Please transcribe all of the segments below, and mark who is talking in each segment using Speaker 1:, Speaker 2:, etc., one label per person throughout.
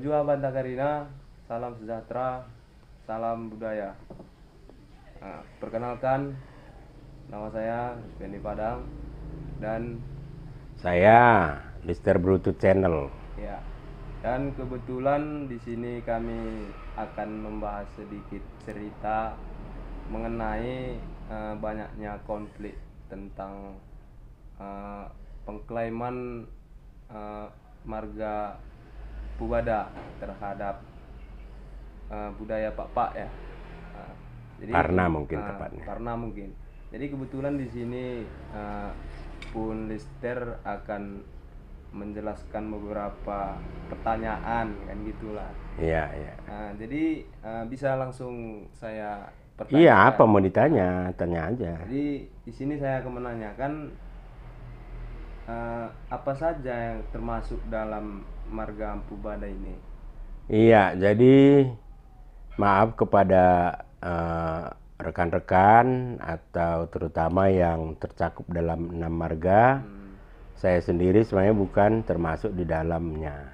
Speaker 1: Juan Banda Karina, salam sejahtera, salam budaya. Nah, perkenalkan, nama saya Benny Padang dan
Speaker 2: saya Mr. Brutu Channel.
Speaker 1: ya. Dan kebetulan di sini kami akan membahas sedikit cerita mengenai banyaknya konflik tentang pengklaiman marga Pubada terhadap budaya Pak ya. Jadi
Speaker 2: Parna mungkin tepatnya.
Speaker 1: Parna mungkin. Jadi kebetulan di sini Pun Lister akan menjelaskan beberapa pertanyaan kan gitulah.
Speaker 2: Iya, iya.
Speaker 1: Jadi bisa langsung saya pertanyakan.
Speaker 2: Iya, apa mau ditanya? Tanya aja.
Speaker 1: Jadi di sini saya akan menanyakan apa saja yang termasuk dalam marga Pubada ini.
Speaker 2: Iya, jadi maaf kepada rekan-rekan atau terutama yang tercakup dalam 6 marga. Saya sendiri sebenarnya bukan termasuk di dalamnya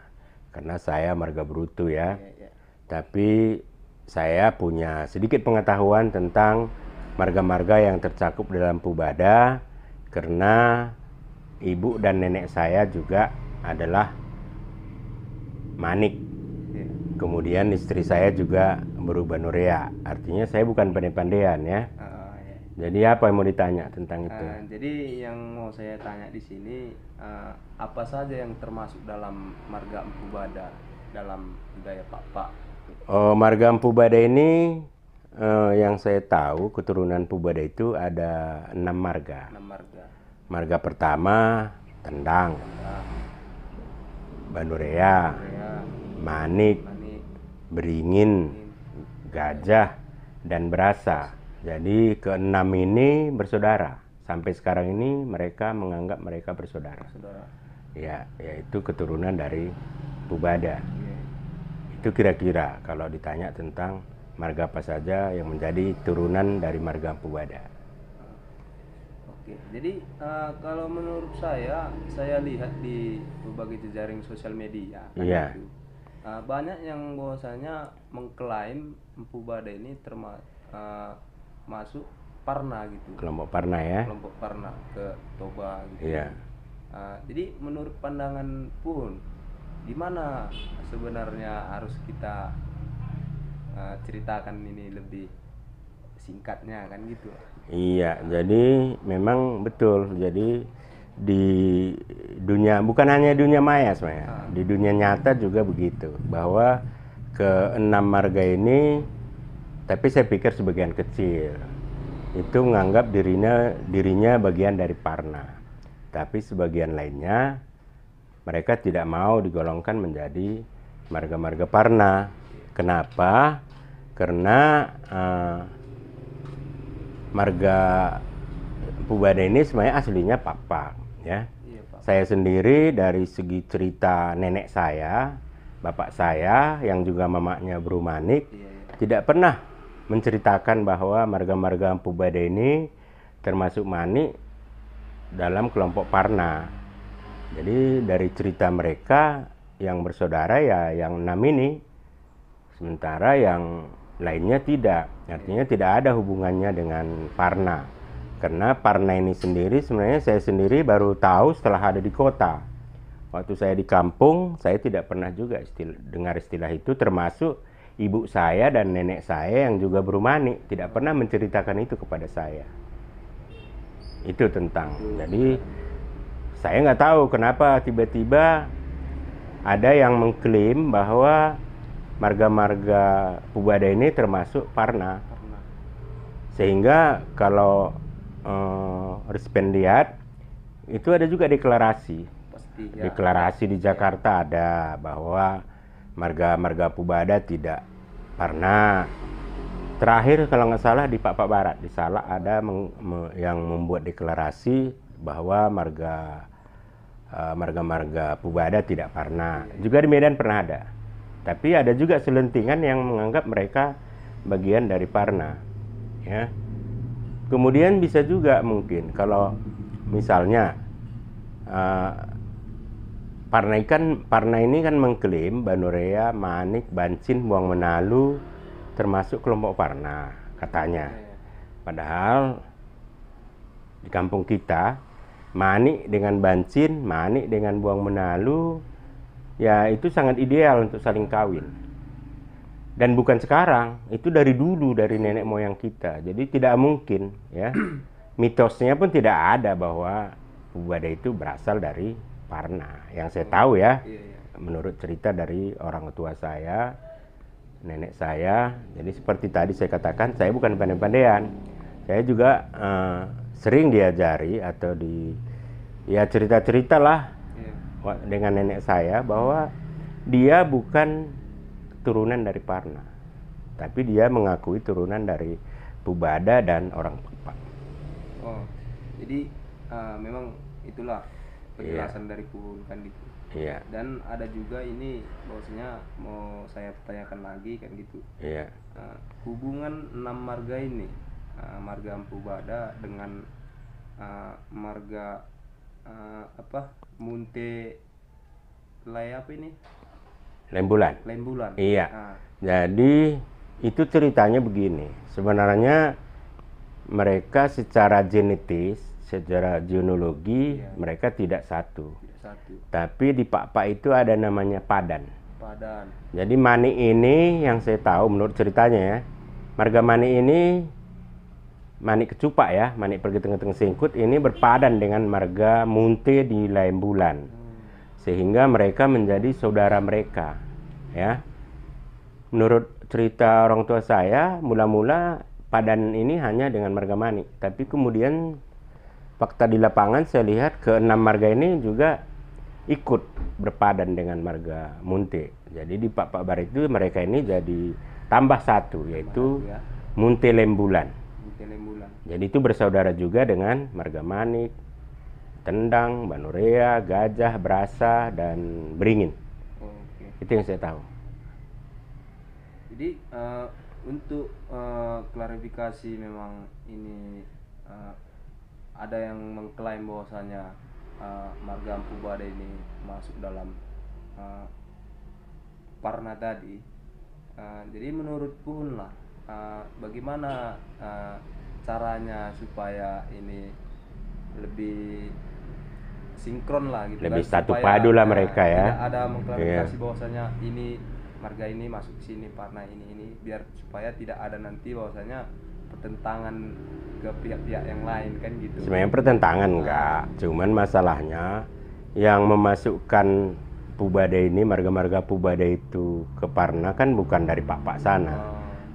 Speaker 2: karena saya marga Brutu ya. Tapi saya punya sedikit pengetahuan tentang marga-marga yang tercakup dalam Pubada karena ibu dan nenek saya juga adalah Manik. Kemudian istri saya juga berubah Nurea. Artinya saya bukan pandai-pandaian ya. Jadi apa yang mau ditanya tentang itu?
Speaker 1: Jadi yang mau saya tanya di sini apa saja yang termasuk dalam marga Empu Bada dalam budaya Pak?
Speaker 2: Marga Empu Bada ini yang saya tahu keturunan Pubada itu ada 6 marga.
Speaker 1: 6 marga.
Speaker 2: Marga pertama Tendang, Banurea, Manik, Beringin, Gajah, dan Berasa. Jadi ke-6 ini bersaudara. Sampai sekarang ini mereka menganggap mereka bersaudara. Ya, yaitu keturunan dari Pubada. Itu kira-kira kalau ditanya tentang marga apa saja yang menjadi turunan dari marga Pubada.
Speaker 1: Oke, jadi kalau menurut saya lihat di berbagai jejaring sosial media.
Speaker 2: Iya.
Speaker 1: Banyak yang bahwasanya mengklaim Empu Bada ini masuk Parna gitu.
Speaker 2: Kelompok Parna ya.
Speaker 1: Kelompok Parna ke Toba gitu.
Speaker 2: Iya.
Speaker 1: Jadi menurut pandangan Pun, gimana sebenarnya harus kita ceritakan ini lebih singkatnya kan gitu.
Speaker 2: Iya, jadi memang betul. Jadi di dunia, bukan hanya dunia maya sebenarnya, di dunia nyata juga begitu, bahwa ke-6 marga ini, tapi saya pikir sebagian kecil itu menganggap dirinya bagian dari Parna, tapi sebagian lainnya mereka tidak mau digolongkan menjadi marga-marga Parna. Kenapa? Karena marga Pubada ini sebenarnya aslinya Pak. Ya.
Speaker 1: Iya, Pak.
Speaker 2: Saya sendiri dari segi cerita nenek saya, bapak saya yang juga mamanya Bru Manik, tidak pernah menceritakan bahwa marga-marga Pubada ini termasuk Manik dalam kelompok Parna. Jadi dari cerita mereka yang bersaudara ya yang 6 ini, sementara yang lainnya tidak. Artinya tidak ada hubungannya dengan Parna. Karena Parna ini sendiri sebenarnya saya sendiri baru tahu setelah ada di kota. Waktu saya di kampung, saya tidak pernah juga dengar istilah itu, termasuk ibu saya dan nenek saya yang juga berumani tidak pernah menceritakan itu kepada saya. Itu tentang. Jadi saya nggak tahu kenapa tiba-tiba ada yang mengklaim bahwa marga-marga Pubada ini termasuk Parna. Sehingga kalau Rispen lihat itu ada juga deklarasi.
Speaker 1: Pasti, ya.
Speaker 2: Deklarasi di Jakarta ada bahwa marga-marga Pubada tidak Parna. Terakhir kalau nggak salah di Pak Barat di Salak ada yang membuat deklarasi bahwa marga-marga Pubada tidak Parna. Juga di Medan pernah ada. Tapi ada juga selentingan yang menganggap mereka bagian dari Parna. ya. Kemudian bisa juga mungkin kalau misalnya Parna ini kan mengklaim Banurea, Manik, Bancin, Buang Menalu termasuk kelompok Parna katanya. Padahal di kampung kita Manik dengan Bancin, Manik dengan Buang Menalu ya itu sangat ideal untuk saling kawin. Dan bukan sekarang, itu dari dulu, dari nenek moyang kita. Jadi tidak mungkin ya. Mitosnya pun tidak ada bahwa Pubada itu berasal dari Parna. Yang saya tahu ya, menurut cerita dari orang tua saya, nenek saya. Jadi seperti tadi saya katakan, saya bukan pandai-pandaian. Saya juga sering diajari atau ya cerita-cerita lah dengan nenek saya bahwa dia bukan turunan dari Parna, tapi dia mengakui turunan dari Pubada dan orang Papa.
Speaker 1: Oh, jadi memang itulah penjelasan dari Puhun kan gitu.
Speaker 2: Iya.
Speaker 1: Dan ada juga ini bahwasanya mau saya tanyakan lagi kan gitu.
Speaker 2: Iya.
Speaker 1: Hubungan 6 marga ini, marga Empu Bada dengan marga Munte Lay apa ini?
Speaker 2: Lembulan. Iya. Jadi itu ceritanya begini. Sebenarnya mereka secara genetis, secara genealogi mereka tidak satu. Tapi di Pak itu ada namanya Padan. Jadi Manik ini yang saya tahu menurut ceritanya ya, marga Manik ini Manik Kecupak ya, Manik pergi tengah-tengah singkut ini berpadan dengan marga Munte di Lembulan. Sehingga mereka menjadi saudara mereka ya. Menurut cerita orang tua saya, mula-mula Padan ini hanya dengan marga Manik, tapi kemudian fakta di lapangan saya lihat ke-6 marga ini juga ikut berpadan dengan marga Munte. Jadi di Pak Bar itu mereka ini jadi tambah satu, yaitu Munte Lembulan. Jadi itu bersaudara juga dengan marga Manik, Tendang, Banurea, Gajah, Brasa, dan Beringin. Itu yang saya tahu.
Speaker 1: Jadi untuk klarifikasi memang ini ada yang mengklaim bahwasanya marga Empu Bada ini masuk dalam Parna tadi. Jadi menurut Puhun lah, bagaimana caranya supaya ini lebih sinkron lah gitu,
Speaker 2: lebih
Speaker 1: kan,
Speaker 2: satu padu lah mereka ya.
Speaker 1: Tidak ada mengklarifikasi bahwasanya ini marga ini masuk ke sini, Parna ini biar supaya tidak ada nanti bahwasanya pertentangan ke pihak-pihak yang lain kan gitu.
Speaker 2: Sebenarnya pertentangan enggak, cuman masalahnya yang memasukkan Pubada ini, marga-marga Pubada itu ke Parna kan bukan dari Pak sana.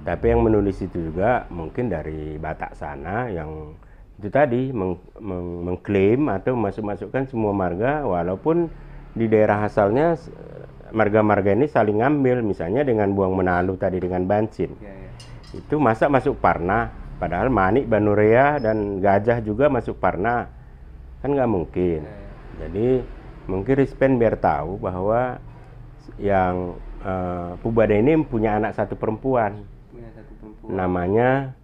Speaker 2: Tapi yang menulis itu juga mungkin dari Batak sana yang itu tadi mengklaim atau masukkan semua marga, walaupun di daerah asalnya marga-marga ini saling ngambil, misalnya dengan Buang Menalu tadi dengan Bancin. Itu masa masuk Parna, padahal Manik, Banurea, dan Gajah juga masuk Parna, kan nggak mungkin. Jadi mungkin Rispen biar tahu bahwa yang Pubada ini punya anak satu perempuan. Namanya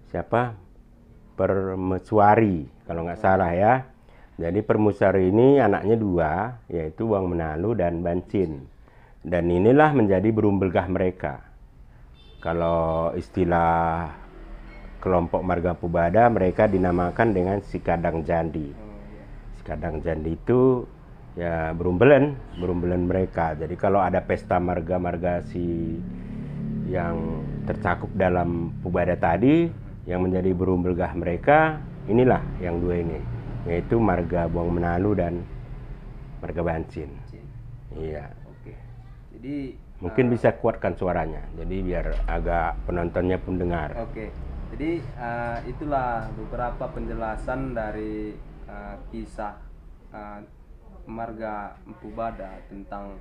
Speaker 2: siapa? Permesuari kalau nggak salah ya. Jadi Permesuari ini anaknya 2, yaitu Buang Menalu dan Bancin. Dan inilah menjadi berumbelgah mereka. Kalau istilah kelompok marga Pubada, mereka dinamakan dengan Sikadang Jandi. Sikadang Jandi itu ya berumbelan mereka. Jadi kalau ada pesta marga-marga yang tercakup dalam Pubada tadi, yang menjadi berumbelgah mereka, inilah yang 2 ini, yaitu marga Buang Menalu dan marga Bancin. Iya. Oke. Jadi mungkin bisa kuatkan suaranya, jadi biar agak penontonnya pun dengar.
Speaker 1: Oke. Jadi itulah beberapa penjelasan dari kisah marga Empu Bada tentang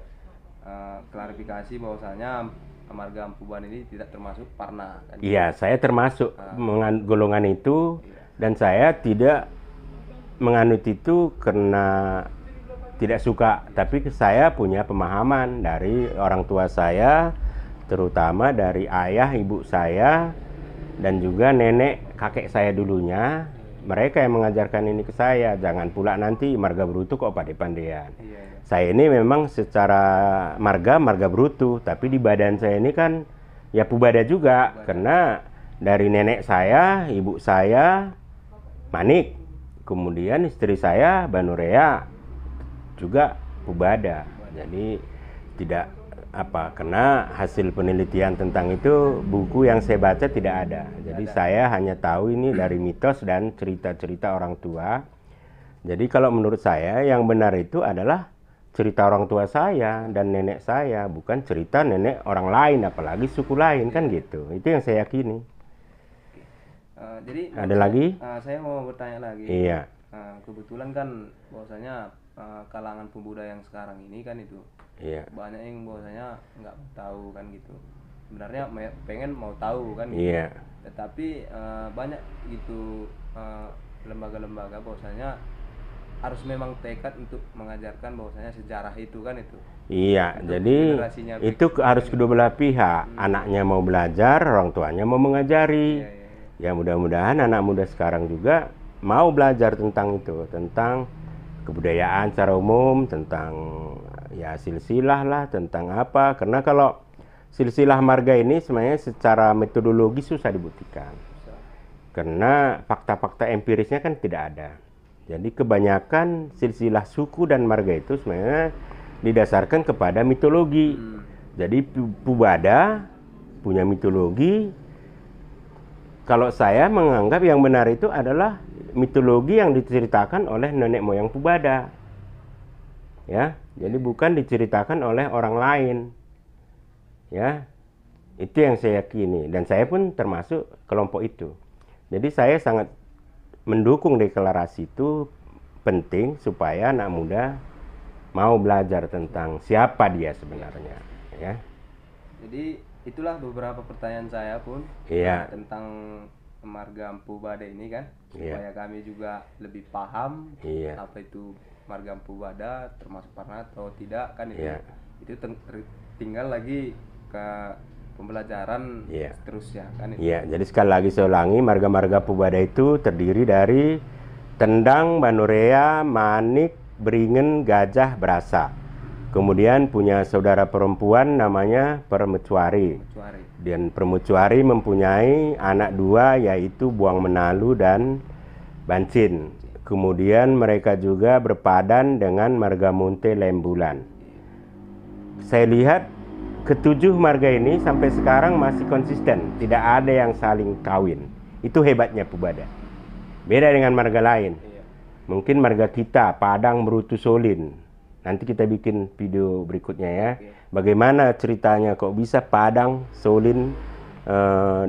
Speaker 1: klarifikasi bahwasanya marga Empu Bada ini tidak termasuk Parna kan?
Speaker 2: Iya, saya termasuk golongan itu, dan saya tidak menganut itu karena tidak suka, tapi saya punya pemahaman dari orang tua saya, terutama dari ayah ibu saya, dan juga nenek kakek saya dulunya. Mereka yang mengajarkan ini ke saya. Jangan pula nanti marga brutu kok pandai-pandaian. Saya ini memang secara marga brutu, tapi di badan saya ini kan ya pubada juga. Karena dari nenek saya, ibu saya Manik, kemudian istri saya Banurea juga pubada. Jadi tidak karena hasil penelitian tentang itu buku yang saya baca tidak ada. Jadi saya hanya tahu ini dari mitos dan cerita-cerita orang tua. Jadi kalau menurut saya yang benar itu adalah cerita orang tua saya dan nenek saya, bukan cerita nenek orang lain, apalagi suku lain, kan gitu. Itu yang saya yakini.
Speaker 1: Jadi
Speaker 2: ada lagi?
Speaker 1: Saya mau bertanya lagi.
Speaker 2: Iya.
Speaker 1: Kebetulan kan bahwasanya kalangan pemuda yang sekarang ini kan itu banyak yang bahwasanya nggak tahu kan gitu. Sebenarnya pengen mau tahu kan gitu.
Speaker 2: Iya.
Speaker 1: Tetapi banyak gitu lembaga-lembaga bahwasanya harus memang tekad untuk mengajarkan bahwasanya sejarah itu kan itu.
Speaker 2: Iya, jadi itu harus kedua belah pihak. Anaknya mau belajar, orang tuanya mau mengajari. Ya mudah-mudahan anak muda sekarang juga mau belajar tentang itu, tentang kebudayaan secara umum, tentang ya silsilah lah, tentang apa. Karena kalau silsilah marga ini sebenarnya secara metodologi susah dibuktikan. Karena fakta-fakta empirisnya kan tidak ada. Jadi kebanyakan silsilah suku dan marga itu sebenarnya didasarkan kepada mitologi. Jadi pubada punya mitologi. Kalau saya menganggap yang benar itu adalah mitologi yang diceritakan oleh nenek moyang pubada. Ya, jadi bukan diceritakan oleh orang lain. Ya, itu yang saya yakini dan saya pun termasuk kelompok itu. Jadi saya sangat mendukung deklarasi itu penting supaya anak muda mau belajar tentang siapa dia sebenarnya, ya.
Speaker 1: Jadi itulah beberapa pertanyaan saya pun tentang marga Empu Bada ini kan, supaya kami juga lebih paham apa itu marga Empu Bada, termasuk pernah atau tidak kan itu. Itu tinggal lagi ke pembelajaran seterusnya kan itu.
Speaker 2: Jadi sekali lagi saya ulangi, marga-marga Pubada itu terdiri dari Tendang, Banurea, Manik, Beringin, Gajah, Berasa. Kemudian punya saudara perempuan namanya Permucuari. Dan Permucuari mempunyai anak dua yaitu Buang Menalu dan Bancin. Kemudian mereka juga berpadan dengan marga Munte Lembulan. Saya lihat ketujuh marga ini sampai sekarang masih konsisten, tidak ada yang saling kawin. Itu hebatnya Pubada. Beda dengan marga lain. Mungkin marga kita Padang, Brutu, Solin. Nanti kita bikin video berikutnya ya. Bagaimana ceritanya kok bisa Padang, Solin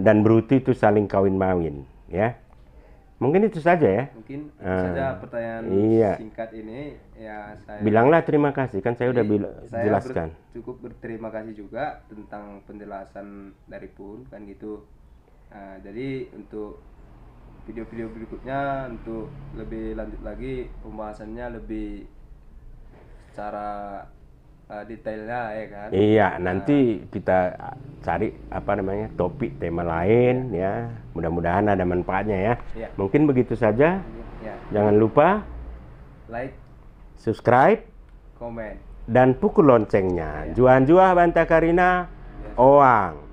Speaker 2: dan Brutu itu saling kawin-mawin, ya. Mungkin itu saja ya.
Speaker 1: Mungkin itu saja pertanyaan singkat ini ya. Saya
Speaker 2: bilanglah terima kasih, kan saya udah jelaskan.
Speaker 1: Cukup berterima kasih juga tentang penjelasan dari Pun kan gitu. Jadi untuk video-video berikutnya untuk lebih lanjut lagi pembahasannya lebih secara detailnya ya kan. Iya,
Speaker 2: nanti kita cari topik tema lain ya. Mudah-mudahan ada manfaatnya ya. Mungkin begitu saja. Jangan lupa
Speaker 1: like,
Speaker 2: subscribe,
Speaker 1: komen,
Speaker 2: dan pukul loncengnya. Juan Juah Banta Karina Oang.